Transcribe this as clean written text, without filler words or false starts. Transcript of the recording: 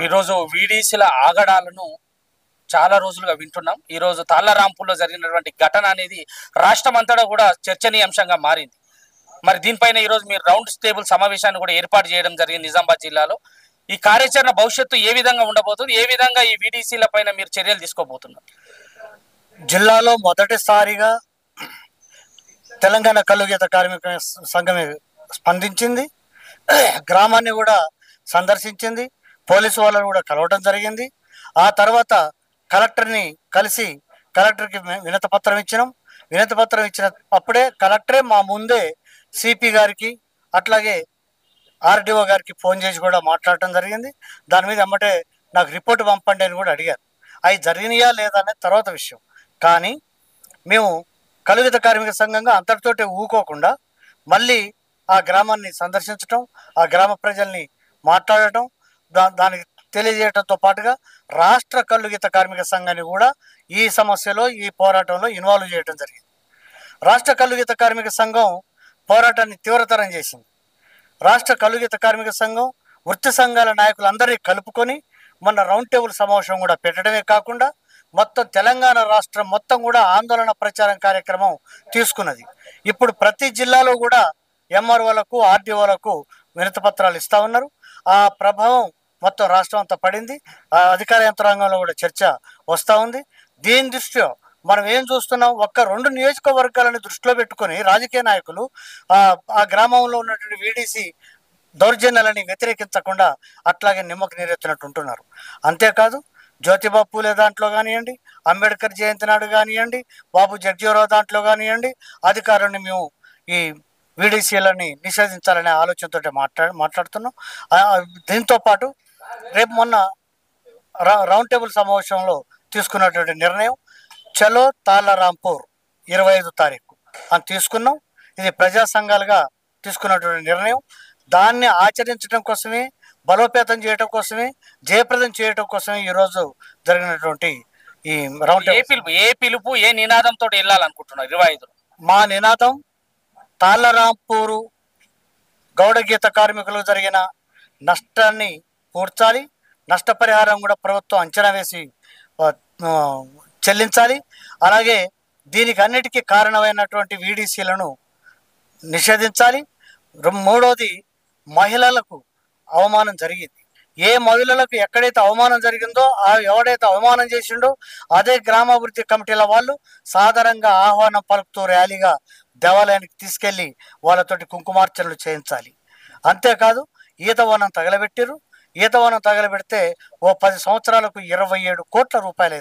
ఈరోజు వీడీసీల ఆగడాలను చాలా రోజులుగా వింటున్నాం. ఈరోజు తాళ్లరాంపూర్లో జరిగినటువంటి ఘటన అనేది రాష్ట్రం అంతటా కూడా చర్చనీయాంశంగా మారింది. మరి దీనిపైన ఈరోజు మీరు రౌండ్ టేబుల్ సమావేశాన్ని కూడా ఏర్పాటు చేయడం జరిగింది నిజామాబాద్ జిల్లాలో. ఈ కార్యాచరణ భవిష్యత్తు ఏ విధంగా ఉండబోతుంది, ఏ విధంగా ఈ వీడీసీల పైన మీరు చర్యలు తీసుకోబోతున్నారు? జిల్లాలో మొదటిసారిగా తెలంగాణ కల్లుగీత కార్మిక సంఘమే స్పందించింది. గ్రామాన్ని కూడా సందర్శించింది. పోలీసు వాళ్ళని కూడా కలవడం జరిగింది. ఆ తర్వాత కలెక్టర్ని కలిసి కలెక్టర్కి వినతి పత్రం ఇచ్చినాం. వినతి పత్రం ఇచ్చిన అప్పుడే కలెక్టరే మా ముందే సిపి గారికి అట్లాగే ఆర్డీఓ గారికి ఫోన్ చేసి కూడా మాట్లాడటం జరిగింది. దాని మీద అమ్మటే నాకు రిపోర్ట్ పంపండి అని కూడా అడిగారు. అవి జరిగినాయా లేదా అనేది తర్వాత విషయం. కానీ మేము కలుగిత కార్మిక సంఘంగా అంతటితోటి ఊకోకుండా మళ్ళీ ఆ గ్రామాన్ని సందర్శించటం, ఆ గ్రామ ప్రజల్ని మాట్లాడటం, దానికి తెలియజేయడంతో పాటుగా రాష్ట్ర కల్లుగీత కార్మిక సంఘాన్ని కూడా ఈ సమస్యలో, ఈ పోరాటంలో ఇన్వాల్వ్ చేయడం జరిగింది. రాష్ట్ర కల్లుగీత కార్మిక సంఘం పోరాటాన్ని తీవ్రతరం చేసింది. రాష్ట్ర కల్లుగీత కార్మిక సంఘం వృత్తి సంఘాల నాయకులందరినీ కలుపుకొని మొన్న రౌండ్ టేబుల్ సమావేశం కూడా పెట్టడమే కాకుండా మొత్తం తెలంగాణ రాష్ట్రం మొత్తం కూడా ఆందోళన ప్రచారం కార్యక్రమం తీసుకున్నది. ఇప్పుడు ప్రతి జిల్లాలో కూడా ఎంఆర్ఓలకు, ఆర్డీఓలకు వినతి పత్రాలు ఇస్తూ ఉన్నారు. ఆ ప్రభావం మొత్తం రాష్ట్రం అంతా పడింది. ఆ అధికార యంత్రాంగంలో కూడా చర్చ వస్తూ ఉంది. దీని దృష్ట్యా మనం ఏం చూస్తున్నాం, ఒక్క 2 నియోజకవర్గాలను దృష్టిలో పెట్టుకొని రాజకీయ నాయకులు ఆ గ్రామంలో ఉన్నటువంటి వీడీసీ దౌర్జన్యాలని వ్యతిరేకించకుండా అట్లాగే నిమ్మకు నీరెత్తినట్టు ఉంటున్నారు. అంతేకాదు జ్యోతిబా పూలే దాంట్లో కానివ్వండి, అంబేద్కర్ జయంతి నాడు కానివ్వండి, బాబు జగ్జీవరావు దాంట్లో కానివ్వండి, అధికారులను మేము ఈ వీడీసీలని నిషేధించాలనే ఆలోచనతో మాట్లాడుతున్నాం. దీంతో పాటు రేపు మొన్న రౌండ్ టేబుల్ సమావేశంలో తీసుకున్నటువంటి నిర్ణయం చలో తాళ్లరాంపూర్ 25 తారీఖు అని తీసుకున్నాం. ఇది ప్రజా సంఘాలుగా తీసుకున్నటువంటి నిర్ణయం. దాన్ని ఆచరించడం కోసమే, బలోపేతం చేయడం కోసమే, జయప్రదం చేయడం కోసమే ఈరోజు జరిగినటువంటి ఈ రౌండ్ ఏ పిలుపు ఏ నినాదంతో వెళ్ళాలనుకుంటున్నారు 25? మా నినాదం తాళ్లరాంపూరు గౌడగీత కార్మికులకు జరిగిన నష్టాన్ని పూడ్చాలి, నష్టపరిహారం కూడా ప్రభుత్వం అంచనా వేసి చెల్లించాలి. అలాగే దీనికి అన్నిటికీ కారణమైనటువంటి వీడీసీలను నిషేధించాలి. మూడోది, మహిళలకు అవమానం జరిగింది. ఏ మహిళలకు ఎక్కడైతే అవమానం జరిగిందో, ఎవడైతే అవమానం చేసిండో అదే గ్రామాభివృద్ధి కమిటీల వాళ్ళు సాధారణంగా ఆహ్వానం పలుకుతూ ర్యాలీగా దేవాలయానికి తీసుకెళ్ళి వాళ్ళతోటి కుంకుమార్చనలు చేయించాలి. అంతేకాదు ఈతవనం తగలబెట్టారు. ఈతవనం తగలబెడితే ఓ 10 సంవత్సరాలకు 27 కోట్ల రూపాయలు